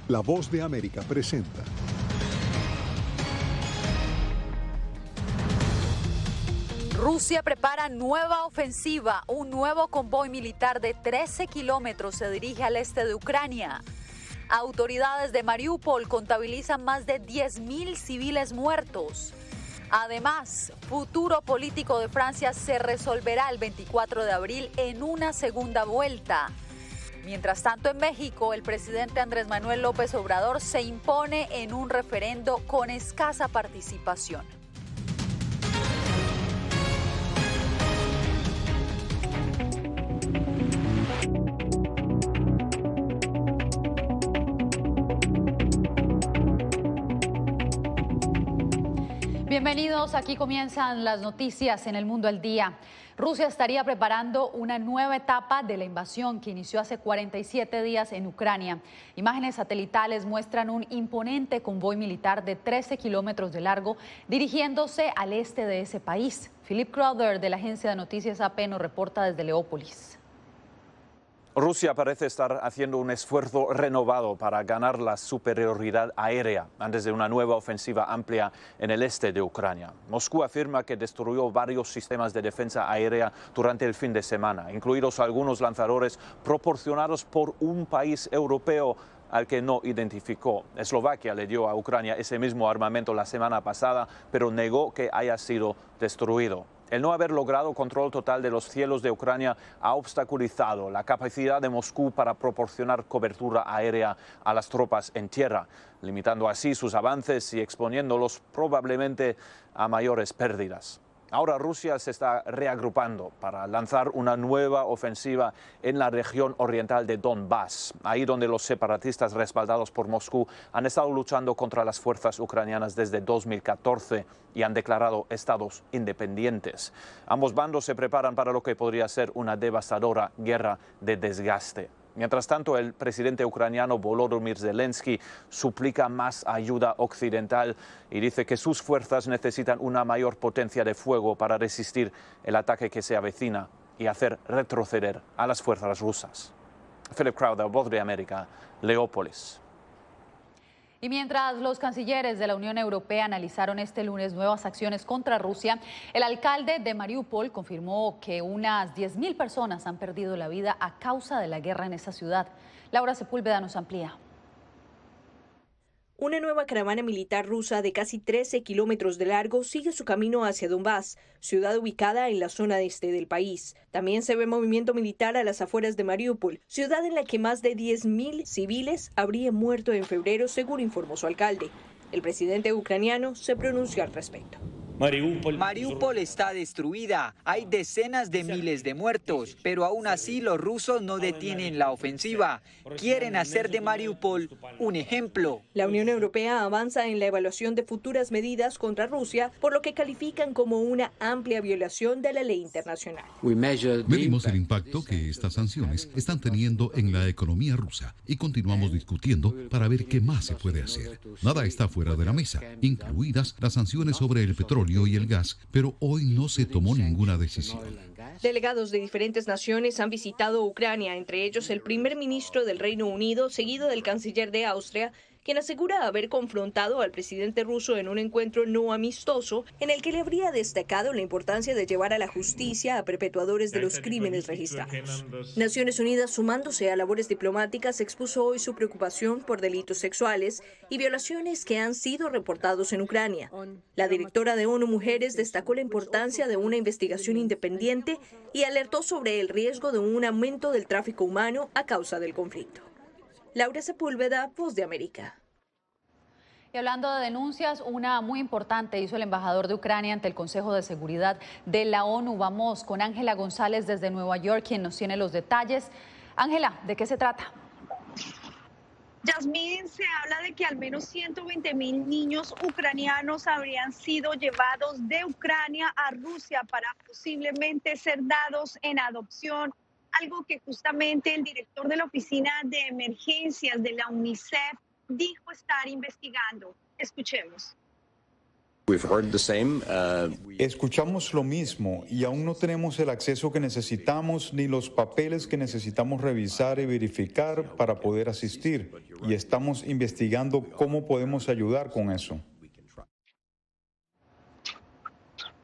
La Voz de América presenta. Rusia prepara nueva ofensiva. Un nuevo convoy militar de 13 kilómetros se dirige al este de Ucrania. Autoridades de Mariupol contabilizan más de 10.000 civiles muertos. Además, futuro político de Francia se resolverá el 24 de abril en una segunda vuelta. Mientras tanto, en México, el presidente Andrés Manuel López Obrador se impone en un referendo con escasa participación. Bienvenidos, aquí comienzan las noticias en El Mundo al Día. Rusia estaría preparando una nueva etapa de la invasión que inició hace 47 días en Ucrania. Imágenes satelitales muestran un imponente convoy militar de 13 kilómetros de largo dirigiéndose al este de ese país. Philip Crowder de la agencia de noticias AP nos reporta desde Leópolis. Rusia parece estar haciendo un esfuerzo renovado para ganar la superioridad aérea antes de una nueva ofensiva amplia en el este de Ucrania. Moscú afirma que destruyó varios sistemas de defensa aérea durante el fin de semana, incluidos algunos lanzadores proporcionados por un país europeo al que no identificó. Eslovaquia le dio a Ucrania ese mismo armamento la semana pasada, pero negó que haya sido destruido. El no haber logrado control total de los cielos de Ucrania ha obstaculizado la capacidad de Moscú para proporcionar cobertura aérea a las tropas en tierra, limitando así sus avances y exponiéndolos probablemente a mayores pérdidas. Ahora Rusia se está reagrupando para lanzar una nueva ofensiva en la región oriental de Donbass, ahí donde los separatistas respaldados por Moscú han estado luchando contra las fuerzas ucranianas desde 2014 y han declarado estados independientes. Ambos bandos se preparan para lo que podría ser una devastadora guerra de desgaste. Mientras tanto, el presidente ucraniano Volodymyr Zelensky suplica más ayuda occidental y dice que sus fuerzas necesitan una mayor potencia de fuego para resistir el ataque que se avecina y hacer retroceder a las fuerzas rusas. Philip Crowder, Voz de América, Leópolis. Y mientras los cancilleres de la Unión Europea analizaron este lunes nuevas acciones contra Rusia, el alcalde de Mariupol confirmó que unas 10.000 personas han perdido la vida a causa de la guerra en esa ciudad. Laura Sepúlveda nos amplía. Una nueva caravana militar rusa de casi 13 kilómetros de largo sigue su camino hacia Donbass, ciudad ubicada en la zona este del país. También se ve movimiento militar a las afueras de Mariupol, ciudad en la que más de 10.000 civiles habrían muerto en febrero, según informó su alcalde. El presidente ucraniano se pronunció al respecto. Mariupol está destruida, hay decenas de miles de muertos, pero aún así los rusos no detienen la ofensiva. Quieren hacer de Mariupol un ejemplo. La Unión Europea avanza en la evaluación de futuras medidas contra Rusia, por lo que califican como una amplia violación de la ley internacional. Medimos el impacto que estas sanciones están teniendo en la economía rusa y continuamos discutiendo para ver qué más se puede hacer. Nada está fuera de la mesa, incluidas las sanciones sobre el petróleo y el gas, pero hoy no se tomó ninguna decisión. Delegados de diferentes naciones han visitado Ucrania, entre ellos el primer ministro del Reino Unido, seguido del canciller de Austria, quien asegura haber confrontado al presidente ruso en un encuentro no amistoso en el que le habría destacado la importancia de llevar a la justicia a perpetuadores de los crímenes registrados. Naciones Unidas, sumándose a labores diplomáticas, expuso hoy su preocupación por delitos sexuales y violaciones que han sido reportados en Ucrania. La directora de ONU Mujeres destacó la importancia de una investigación independiente y alertó sobre el riesgo de un aumento del tráfico humano a causa del conflicto. Laura Sepúlveda, Voz de América. Y hablando de denuncias, una muy importante hizo el embajador de Ucrania ante el Consejo de Seguridad de la ONU. Vamos con Ángela González desde Nueva York, quien nos tiene los detalles. Ángela, ¿de qué se trata? Yasmín, se habla de que al menos 120.000 niños ucranianos habrían sido llevados de Ucrania a Rusia para posiblemente ser dados en adopción. Algo que justamente el director de la Oficina de Emergencias de la UNICEF dijo estar investigando. Escuchemos. Escuchamos lo mismo y aún no tenemos el acceso que necesitamos ni los papeles que necesitamos revisar y verificar para poder asistir. Y estamos investigando cómo podemos ayudar con eso.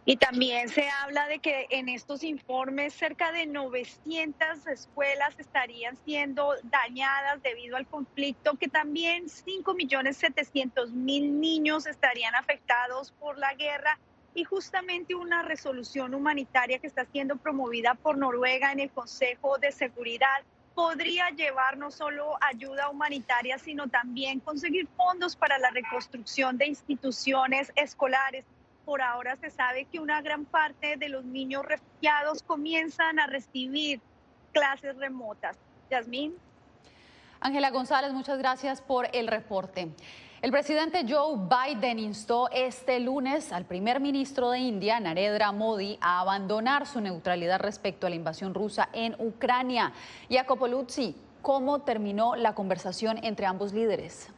Y también se habla de que en estos informes cerca de 900 escuelas estarían siendo dañadas debido al conflicto, que también 5.700.000 niños estarían afectados por la guerra, y justamente una resolución humanitaria que está siendo promovida por Noruega en el Consejo de Seguridad podría llevar no solo ayuda humanitaria, sino también conseguir fondos para la reconstrucción de instituciones escolares. Por ahora se sabe que una gran parte de los niños refugiados comienzan a recibir clases remotas. Yasmín. Ángela González, muchas gracias por el reporte. El presidente Joe Biden instó este lunes al primer ministro de India, Narendra Modi, a abandonar su neutralidad respecto a la invasión rusa en Ucrania. Jacopo Luzzi, ¿cómo terminó la conversación entre ambos líderes?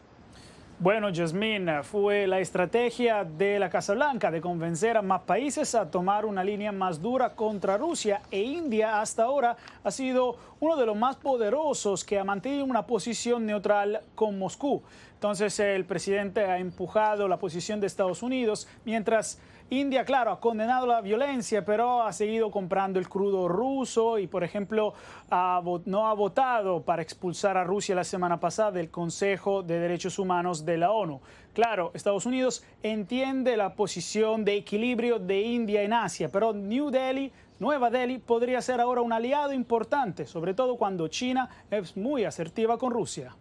Bueno, Yasmín, fue la estrategia de la Casa Blanca de convencer a más países a tomar una línea más dura contra Rusia, e India hasta ahora ha sido uno de los más poderosos que ha mantenido una posición neutral con Moscú. Entonces el presidente ha empujado la posición de Estados Unidos, mientras India, claro, ha condenado la violencia, pero ha seguido comprando el crudo ruso y, por ejemplo, no ha votado para expulsar a Rusia la semana pasada del Consejo de Derechos Humanos de la ONU. Claro, Estados Unidos entiende la posición de equilibrio de India en Asia, pero Nueva Delhi podría ser ahora un aliado importante, sobre todo cuando China es muy asertiva con Rusia.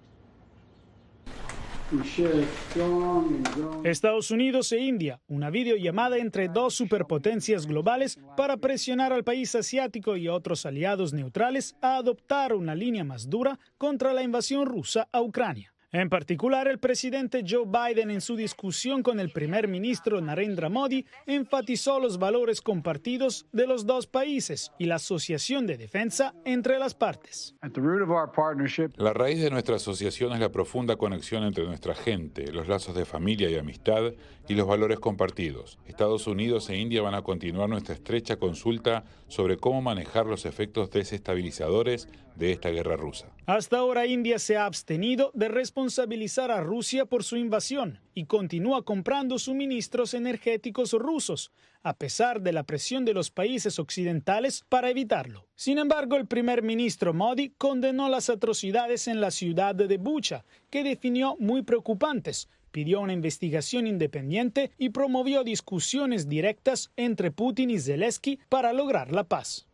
Estados Unidos e India, una videollamada entre dos superpotencias globales para presionar al país asiático y a otros aliados neutrales a adoptar una línea más dura contra la invasión rusa a Ucrania. En particular, el presidente Joe Biden, en su discusión con el primer ministro Narendra Modi, enfatizó los valores compartidos de los dos países y la asociación de defensa entre las partes. La raíz de nuestra asociación es la profunda conexión entre nuestra gente, los lazos de familia y amistad y los valores compartidos. Estados Unidos e India van a continuar nuestra estrecha consulta sobre cómo manejar los efectos desestabilizadores de esta guerra rusa. Hasta ahora, India se ha abstenido de responsabilizar a Rusia por su invasión y continúa comprando suministros energéticos rusos, a pesar de la presión de los países occidentales para evitarlo. Sin embargo, el primer ministro Modi condenó las atrocidades en la ciudad de Bucha, que definió muy preocupantes, pidió una investigación independiente y promovió discusiones directas entre Putin y Zelensky para lograr la paz.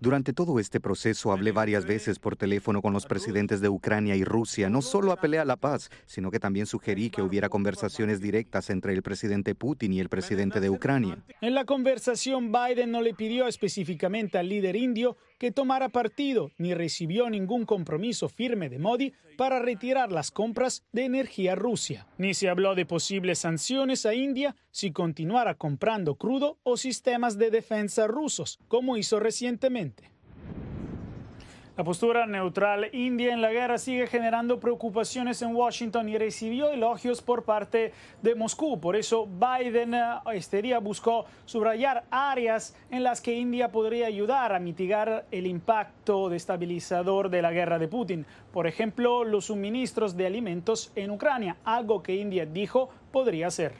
Durante todo este proceso hablé varias veces por teléfono con los presidentes de Ucrania y Rusia. No solo apelé a la paz, sino que también sugerí que hubiera conversaciones directas entre el presidente Putin y el presidente de Ucrania. En la conversación, Biden no le pidió específicamente al líder indio que tomara partido, ni recibió ningún compromiso firme de Modi para retirar las compras de energía a Rusia. Ni se habló de posibles sanciones a India si continuara comprando crudo o sistemas de defensa rusos, como hizo recientemente. La postura neutral india en la guerra sigue generando preocupaciones en Washington y recibió elogios por parte de Moscú. Por eso Biden este día buscó subrayar áreas en las que India podría ayudar a mitigar el impacto destabilizador de la guerra de Putin. Por ejemplo, los suministros de alimentos en Ucrania, algo que India dijo podría hacer.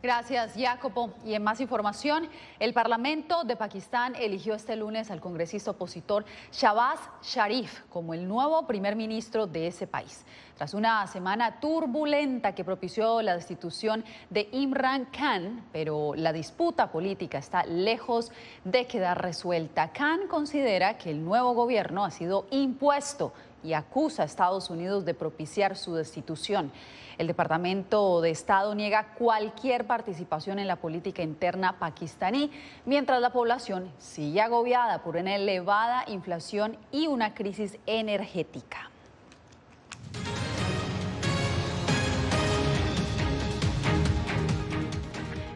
Gracias, Jacopo. Y en más información, el Parlamento de Pakistán eligió este lunes al congresista opositor Shahbaz Sharif como el nuevo primer ministro de ese país. Tras una semana turbulenta que propició la destitución de Imran Khan, pero la disputa política está lejos de quedar resuelta. Khan considera que el nuevo gobierno ha sido impuesto y acusa a Estados Unidos de propiciar su destitución. El Departamento de Estado niega cualquier participación en la política interna pakistaní, mientras la población sigue agobiada por una elevada inflación y una crisis energética.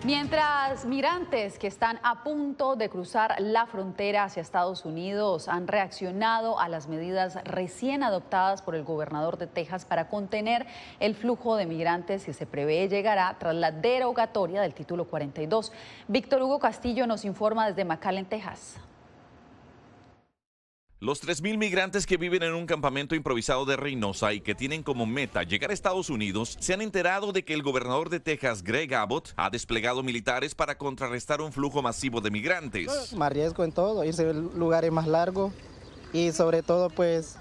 Mientras migrantes que están a punto de cruzar la frontera hacia Estados Unidos han reaccionado a las medidas recién adoptadas por el gobernador de Texas para contener el flujo de migrantes que se prevé llegará tras la derogatoria del título 42. Víctor Hugo Castillo nos informa desde McAllen, Texas. Los 3.000 migrantes que viven en un campamento improvisado de Reynosa y que tienen como meta llegar a Estados Unidos se han enterado de que el gobernador de Texas, Greg Abbott, ha desplegado militares para contrarrestar un flujo masivo de migrantes. Me arriesgo en todo, irse a lugares más largos y sobre todo pues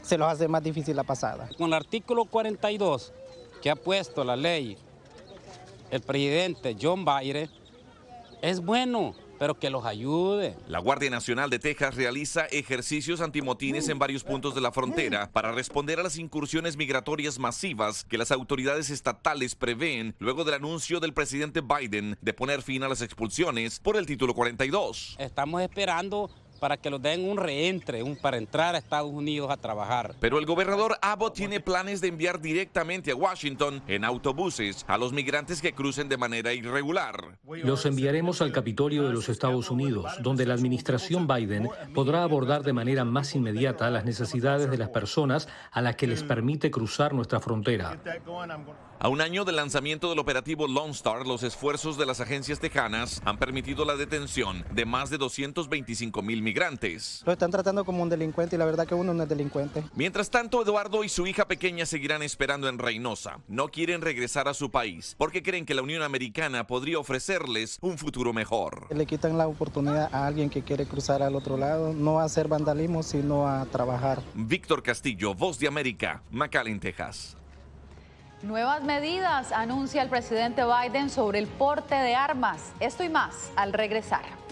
se los hace más difícil la pasada. Con el artículo 42 que ha puesto la ley el presidente John Biden es bueno, pero que los ayude. La Guardia Nacional de Texas realiza ejercicios antimotines en varios puntos de la frontera para responder a las incursiones migratorias masivas que las autoridades estatales prevén luego del anuncio del presidente Biden de poner fin a las expulsiones por el título 42. Estamos esperando para que los den un reentre, para entrar a Estados Unidos a trabajar. Pero el gobernador Abbott tiene planes de enviar directamente a Washington en autobuses a los migrantes que crucen de manera irregular. Los enviaremos al Capitolio de los Estados Unidos, donde la administración Biden podrá abordar de manera más inmediata las necesidades de las personas a las que les permite cruzar nuestra frontera. A un año del lanzamiento del operativo Lone Star, los esfuerzos de las agencias tejanas han permitido la detención de más de 225,000 migrantes. Lo están tratando como un delincuente y la verdad que uno no es delincuente. Mientras tanto, Eduardo y su hija pequeña seguirán esperando en Reynosa. No quieren regresar a su país porque creen que la Unión Americana podría ofrecerles un futuro mejor. Le quitan la oportunidad a alguien que quiere cruzar al otro lado, no a hacer vandalismo, sino a trabajar. Víctor Castillo, Voz de América, McAllen, Texas. Nuevas medidas anuncia el presidente Biden sobre el porte de armas. Esto y más al regresar.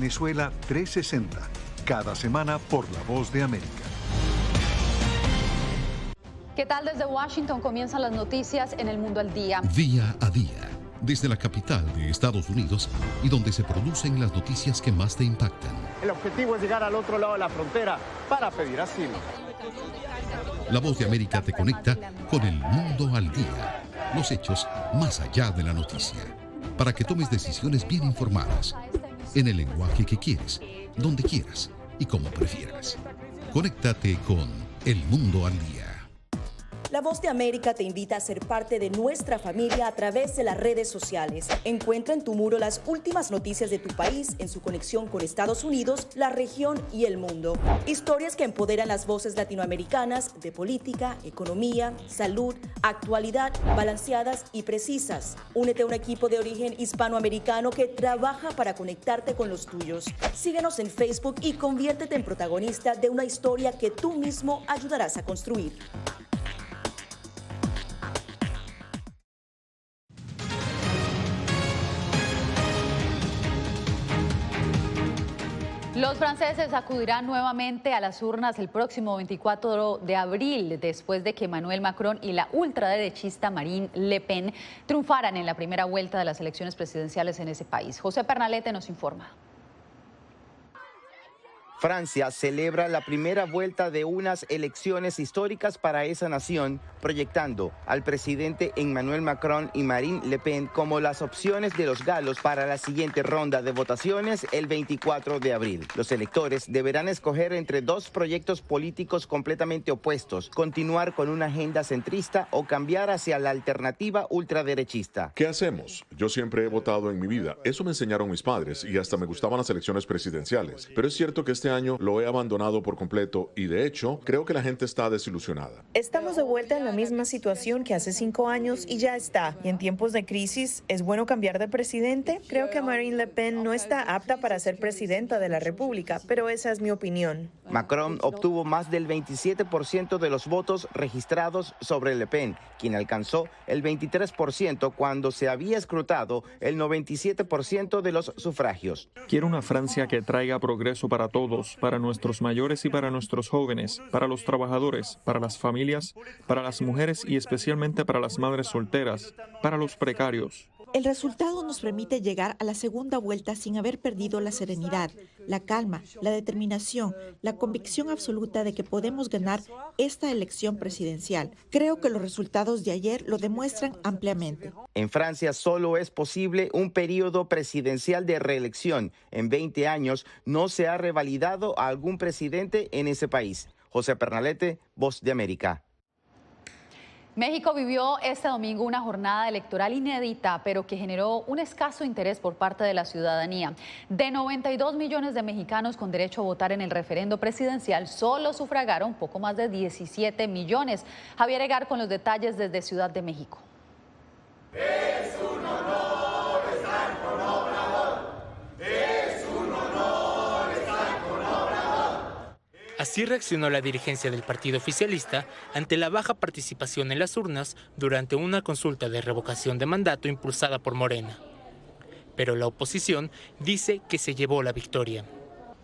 Venezuela 360, cada semana por La Voz de América. ¿Qué tal? Desde Washington comienzan las noticias en El Mundo al Día. Día a día, desde la capital de Estados Unidos y donde se producen las noticias que más te impactan. El objetivo es llegar al otro lado de la frontera para pedir asilo. La Voz de América te conecta con El Mundo al Día, los hechos más allá de la noticia, para que tomes decisiones bien informadas, en el lenguaje que quieres, donde quieras y como prefieras. Conéctate con El Mundo al Día. La Voz de América te invita a ser parte de nuestra familia a través de las redes sociales. Encuentra en tu muro las últimas noticias de tu país en su conexión con Estados Unidos, la región y el mundo. Historias que empoderan las voces latinoamericanas de política, economía, salud, actualidad, balanceadas y precisas. Únete a un equipo de origen hispanoamericano que trabaja para conectarte con los tuyos. Síguenos en Facebook y conviértete en protagonista de una historia que tú mismo ayudarás a construir. Los franceses acudirán nuevamente a las urnas el próximo 24 de abril, después de que Emmanuel Macron y la ultraderechista Marine Le Pen triunfaran en la primera vuelta de las elecciones presidenciales en ese país. José Pernalete nos informa. Francia celebra la primera vuelta de unas elecciones históricas para esa nación, proyectando al presidente Emmanuel Macron y Marine Le Pen como las opciones de los galos para la siguiente ronda de votaciones el 24 de abril. Los electores deberán escoger entre dos proyectos políticos completamente opuestos, continuar con una agenda centrista o cambiar hacia la alternativa ultraderechista. ¿Qué hacemos? Yo siempre he votado en mi vida. Eso me enseñaron mis padres y hasta me gustaban las elecciones presidenciales. Pero es cierto que este año lo he abandonado por completo y de hecho creo que la gente está desilusionada. Estamos de vuelta en la misma situación que hace 5 años y ya está. Y en tiempos de crisis, ¿es bueno cambiar de presidente? Creo que Marine Le Pen no está apta para ser presidenta de la República, pero esa es mi opinión. Macron obtuvo más del 27% de los votos registrados sobre Le Pen, quien alcanzó el 23% cuando se había escrutado el 97% de los sufragios. Quiero una Francia que traiga progreso para todos, para nuestros mayores y para nuestros jóvenes, para los trabajadores, para las familias, para las mujeres y especialmente para las madres solteras, para los precarios. El resultado nos permite llegar a la segunda vuelta sin haber perdido la serenidad, la calma, la determinación, la convicción absoluta de que podemos ganar esta elección presidencial. Creo que los resultados de ayer lo demuestran ampliamente. En Francia solo es posible un periodo presidencial de reelección. En 20 años no se ha revalidado a algún presidente en ese país. José Pernalete, Voz de América. México vivió este domingo una jornada electoral inédita, pero que generó un escaso interés por parte de la ciudadanía. De 92 millones de mexicanos con derecho a votar en el referendo presidencial, solo sufragaron poco más de 17 millones. Javier Egar con los detalles desde Ciudad de México. Es un honor estar con Obrador. Es un honor estar con Obrador. Así reaccionó la dirigencia del partido oficialista ante la baja participación en las urnas durante una consulta de revocación de mandato impulsada por Morena. Pero la oposición dice que se llevó la victoria.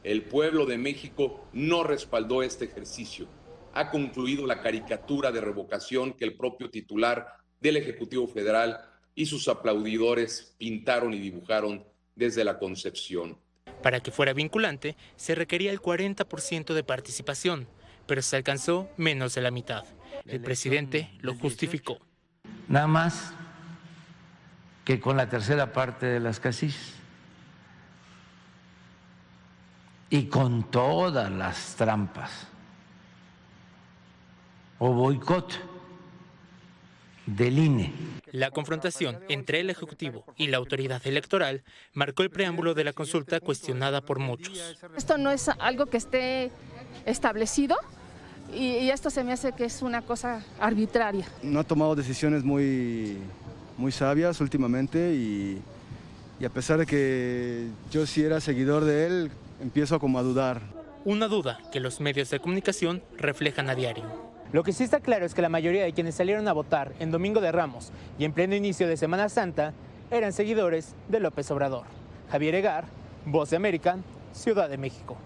El pueblo de México no respaldó este ejercicio. Ha concluido la caricatura de revocación que el propio titular del Ejecutivo Federal y sus aplaudidores pintaron y dibujaron desde la concepción. Para que fuera vinculante, se requería el 40% de participación, pero se alcanzó menos de la mitad. El presidente lo justificó. Nada más que con la tercera parte de las casillas y con todas las trampas o boicot del INE. La confrontación entre el Ejecutivo y la autoridad electoral marcó el preámbulo de la consulta cuestionada por muchos. Esto no es algo que esté establecido y esto se me hace que es una cosa arbitraria. No ha tomado decisiones muy sabias últimamente y a pesar de que yo sí era seguidor de él, empiezo como a dudar. Una duda que los medios de comunicación reflejan a diario. Lo que sí está claro es que la mayoría de quienes salieron a votar en Domingo de Ramos y en pleno inicio de Semana Santa eran seguidores de López Obrador. Javier Egar, Voz de América, Ciudad de México.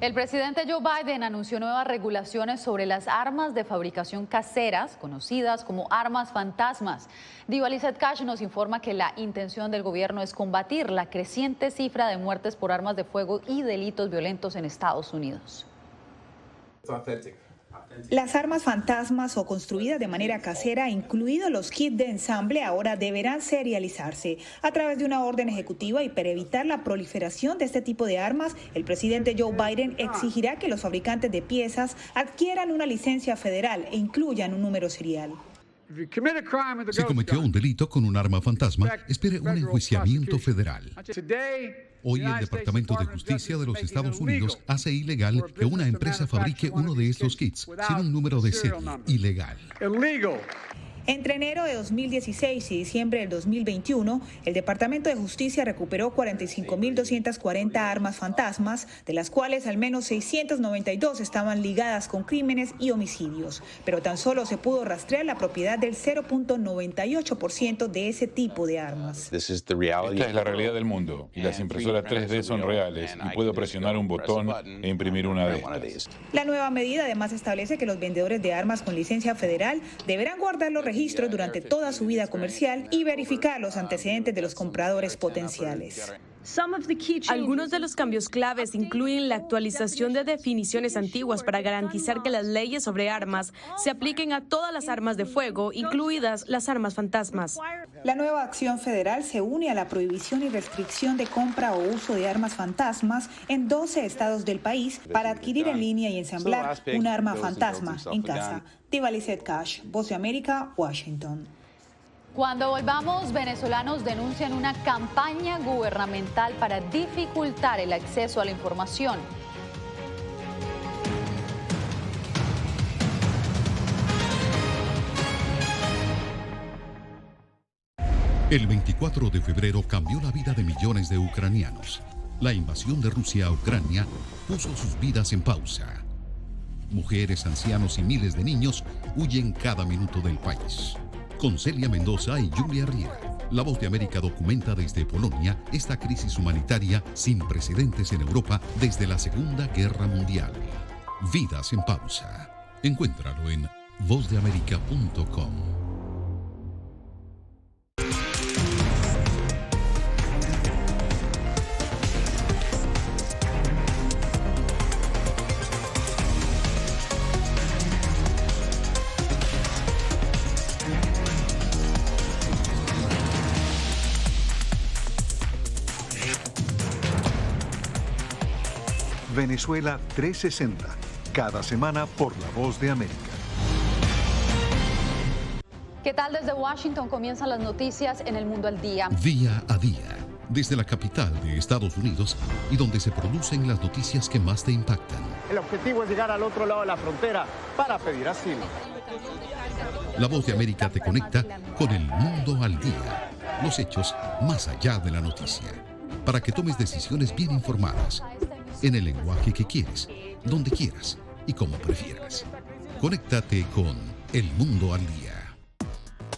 El presidente Joe Biden anunció nuevas regulaciones sobre las armas de fabricación caseras, conocidas como armas fantasmas. Diva Lizeth Cash nos informa que la intención del gobierno es combatir la creciente cifra de muertes por armas de fuego y delitos violentos en Estados Unidos. Las armas fantasmas o construidas de manera casera, incluidos los kits de ensamble, ahora deberán serializarse a través de una orden ejecutiva y para evitar la proliferación de este tipo de armas, el presidente Joe Biden exigirá que los fabricantes de piezas adquieran una licencia federal e incluyan un número serial. Si cometió un delito con un arma fantasma, espere un enjuiciamiento federal. Hoy el Departamento de Justicia de los Estados Unidos hace ilegal que una empresa fabrique uno de estos kits sin un número de serie ilegal. Entre enero de 2016 y diciembre del 2021, el Departamento de Justicia recuperó 45.240 armas fantasmas, de las cuales al menos 692 estaban ligadas con crímenes y homicidios. Pero tan solo se pudo rastrear la propiedad del 0.98% de ese tipo de armas. Esta es la realidad del mundo y las impresoras 3D son reales y puedo presionar un botón e imprimir una de estas. La nueva medida además establece que los vendedores de armas con licencia federal deberán guardar los registros durante toda su vida comercial y verificar los antecedentes de los compradores potenciales. Algunos de los cambios claves incluyen la actualización de definiciones antiguas para garantizar que las leyes sobre armas se apliquen a todas las armas de fuego, incluidas las armas fantasmas. La nueva acción federal se une a la prohibición y restricción de compra o uso de armas fantasmas en 12 estados del país para adquirir en línea y ensamblar un arma fantasma en casa. Diva Lizette Cash, Voz de América, Washington. Cuando volvamos, venezolanos denuncian una campaña gubernamental para dificultar el acceso a la información. El 24 de febrero cambió la vida de millones de ucranianos. La invasión de Rusia a Ucrania puso sus vidas en pausa. Mujeres, ancianos y miles de niños huyen cada minuto del país. Con Celia Mendoza y Julia Riera, La Voz de América documenta desde Polonia esta crisis humanitaria sin precedentes en Europa desde la Segunda Guerra Mundial. Vidas en pausa. Encuéntralo en vozdeamerica.com. Venezuela 360, cada semana por La Voz de América. ¿Qué tal? Desde Washington comienzan las noticias en El Mundo al Día. Día a día, desde la capital de Estados Unidos y donde se producen las noticias que más te impactan. El objetivo es llegar al otro lado de la frontera para pedir asilo. La Voz de América te conecta con El Mundo al Día, los hechos más allá de la noticia, para que tomes decisiones bien informadas, en el lenguaje que quieres, donde quieras y como prefieras. Conéctate con El Mundo al Día.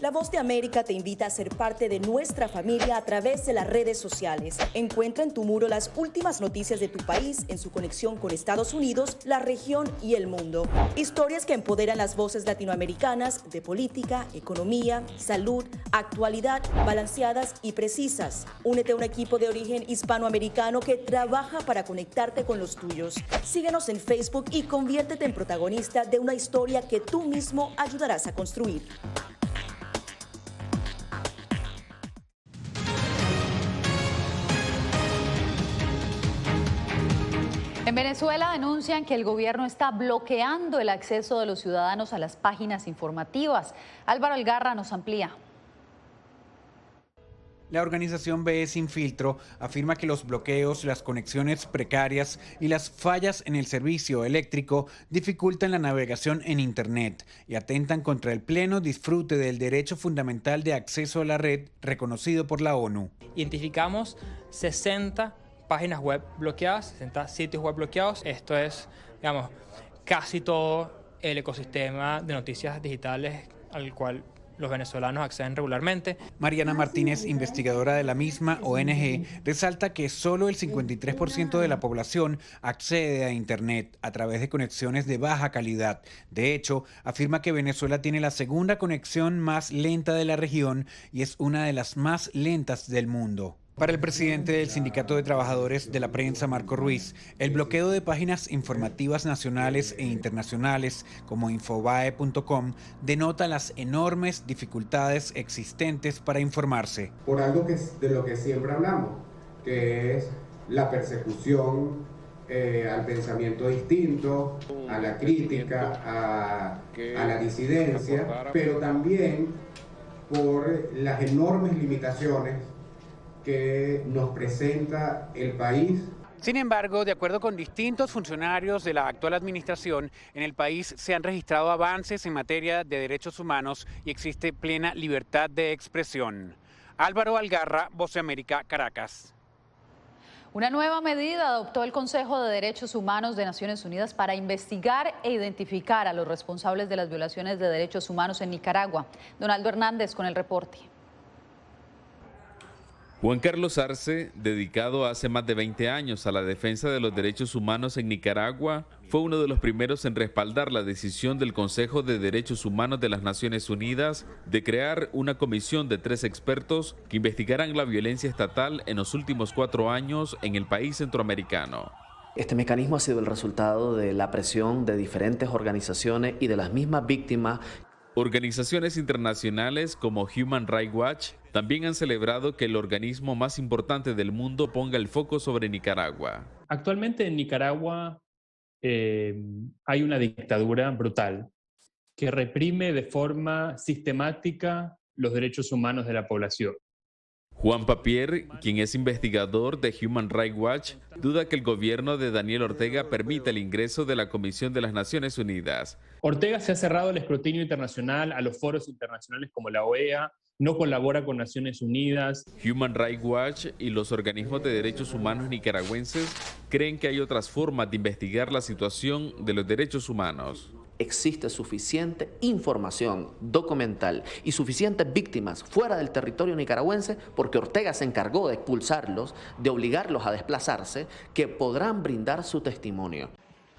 La Voz de América te invita a ser parte de nuestra familia a través de las redes sociales. Encuentra en tu muro las últimas noticias de tu país en su conexión con Estados Unidos, la región y el mundo. Historias que empoderan las voces latinoamericanas de política, economía, salud, actualidad, balanceadas y precisas. Únete a un equipo de origen hispanoamericano que trabaja para conectarte con los tuyos. Síguenos en Facebook y conviértete en protagonista de una historia que tú mismo ayudarás a construir. En Venezuela denuncian que el gobierno está bloqueando el acceso de los ciudadanos a las páginas informativas. Álvaro Algarra nos amplía. La organización BE Sin Filtro afirma que los bloqueos, las conexiones precarias y las fallas en el servicio eléctrico dificultan la navegación en Internet y atentan contra el pleno disfrute del derecho fundamental de acceso a la red reconocido por la ONU. Identificamos 60 páginas web bloqueadas, 60 sitios web bloqueados. Esto es, digamos, casi todo el ecosistema de noticias digitales al cual los venezolanos acceden regularmente. Mariana Martínez, investigadora de la misma ONG, resalta que solo el 53% de la población accede a Internet a través de conexiones de baja calidad. De hecho, afirma que Venezuela tiene la segunda conexión más lenta de la región y es una de las más lentas del mundo. Para el presidente del Sindicato de Trabajadores de la Prensa, Marco Ruiz, el bloqueo de páginas informativas nacionales e internacionales como Infobae.com denota las enormes dificultades existentes para informarse. Por algo de lo que siempre hablamos, que es la persecución al pensamiento distinto, a la crítica, a la disidencia, pero también por las enormes limitaciones que nos presenta el país. Sin embargo, de acuerdo con distintos funcionarios de la actual administración, en el país se han registrado avances en materia de derechos humanos y existe plena libertad de expresión. Álvaro Algarra, Voz de América, Caracas. Una nueva medida adoptó el Consejo de Derechos Humanos de Naciones Unidas para investigar e identificar a los responsables de las violaciones de derechos humanos en Nicaragua. Donaldo Hernández con el reporte. Juan Carlos Arce, dedicado hace más de 20 años a la defensa de los derechos humanos en Nicaragua, fue uno de los primeros en respaldar la decisión del Consejo de Derechos Humanos de las Naciones Unidas de crear una comisión de 3 expertos que investigarán la violencia estatal en los últimos 4 años en el país centroamericano. Este mecanismo ha sido el resultado de la presión de diferentes organizaciones y de las mismas víctimas. Organizaciones internacionales como Human Rights Watch también han celebrado que el organismo más importante del mundo ponga el foco sobre Nicaragua. Actualmente en Nicaragua hay una dictadura brutal que reprime de forma sistemática los derechos humanos de la población. Juan Papier, quien es investigador de Human Rights Watch, duda que el gobierno de Daniel Ortega permita el ingreso de la Comisión de las Naciones Unidas. Ortega se ha cerrado al escrutinio internacional, a los foros internacionales como la OEA, no colabora con Naciones Unidas. Human Rights Watch y los organismos de derechos humanos nicaragüenses creen que hay otras formas de investigar la situación de los derechos humanos. Existe suficiente información documental y suficientes víctimas fuera del territorio nicaragüense, porque Ortega se encargó de expulsarlos, de obligarlos a desplazarse, que podrán brindar su testimonio.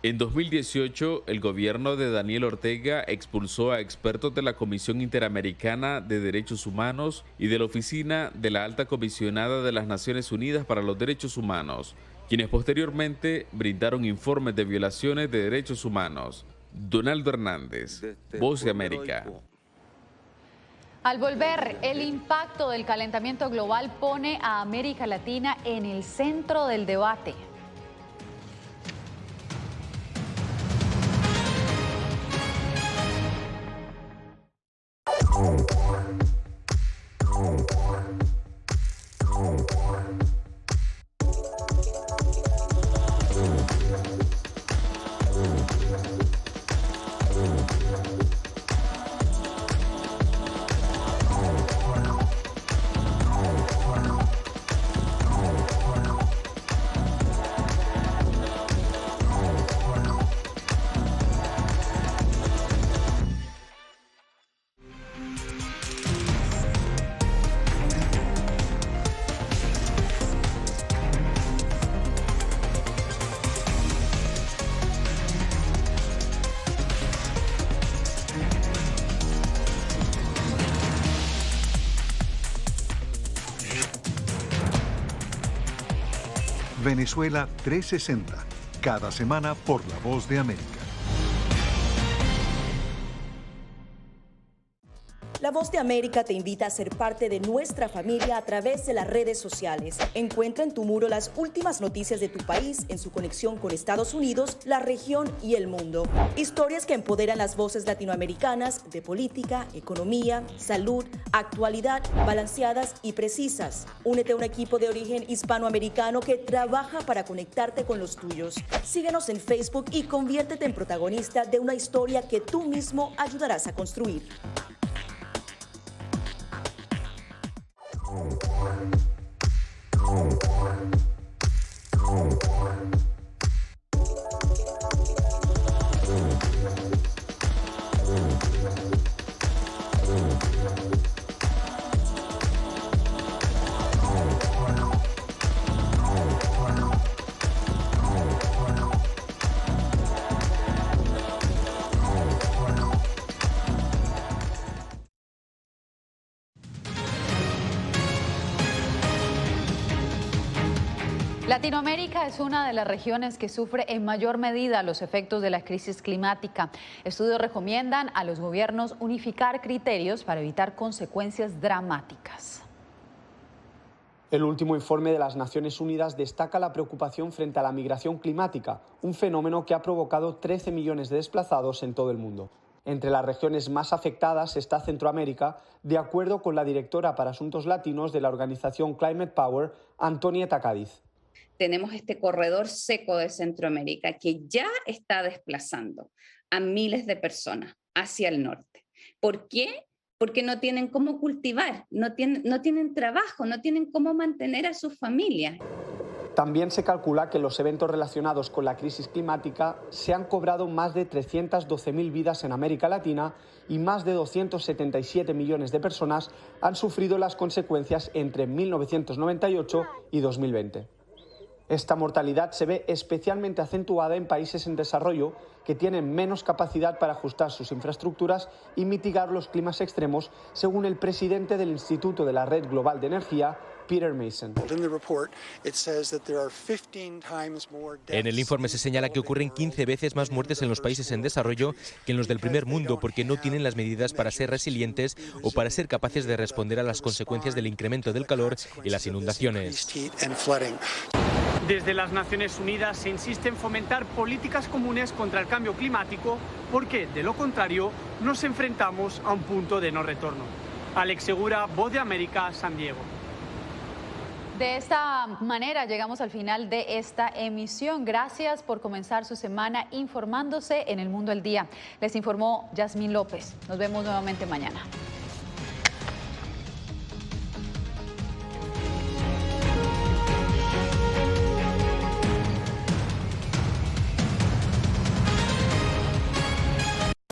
En 2018, el gobierno de Daniel Ortega expulsó a expertos de la Comisión Interamericana de Derechos Humanos y de la Oficina de la Alta Comisionada de las Naciones Unidas para los Derechos Humanos, quienes posteriormente brindaron informes de violaciones de derechos humanos. Donaldo Hernández, Voz de América. Al volver, el impacto del calentamiento global pone a América Latina en el centro del debate. Venezuela 360, cada semana por La Voz de América. La Voz de América te invita a ser parte de nuestra familia a través de las redes sociales. Encuentra en tu muro las últimas noticias de tu país en su conexión con Estados Unidos, la región y el mundo. Historias que empoderan las voces latinoamericanas de política, economía, salud, actualidad, balanceadas y precisas. Únete a un equipo de origen hispanoamericano que trabaja para conectarte con los tuyos. Síguenos en Facebook y conviértete en protagonista de una historia que tú mismo ayudarás a construir. Latinoamérica es una de las regiones que sufre en mayor medida los efectos de la crisis climática. Estudios recomiendan a los gobiernos unificar criterios para evitar consecuencias dramáticas. El último informe de las Naciones Unidas destaca la preocupación frente a la migración climática, un fenómeno que ha provocado 13 millones de desplazados en todo el mundo. Entre las regiones más afectadas está Centroamérica, de acuerdo con la directora para Asuntos Latinos de la organización Climate Power, Antonieta Cádiz. Tenemos este corredor seco de Centroamérica que ya está desplazando a miles de personas hacia el norte. ¿Por qué? Porque no tienen cómo cultivar, no tienen trabajo, no tienen cómo mantener a sus familias. También se calcula que los eventos relacionados con la crisis climática se han cobrado más de 312.000 vidas en América Latina y más de 277 millones de personas han sufrido las consecuencias entre 1998 y 2020. Esta mortalidad se ve especialmente acentuada en países en desarrollo que tienen menos capacidad para ajustar sus infraestructuras y mitigar los climas extremos, según el presidente del Instituto de la Red Global de Energía, Peter Mason. En el informe se señala que ocurren 15 veces más muertes en los países en desarrollo que en los del primer mundo porque no tienen las medidas para ser resilientes o para ser capaces de responder a las consecuencias del incremento del calor y las inundaciones. Desde las Naciones Unidas se insiste en fomentar políticas comunes contra el cambio climático porque, de lo contrario, nos enfrentamos a un punto de no retorno. Alex Segura, Voz de América, San Diego. De esta manera llegamos al final de esta emisión. Gracias por comenzar su semana informándose en El Mundo al Día. Les informó Yasmín López. Nos vemos nuevamente mañana.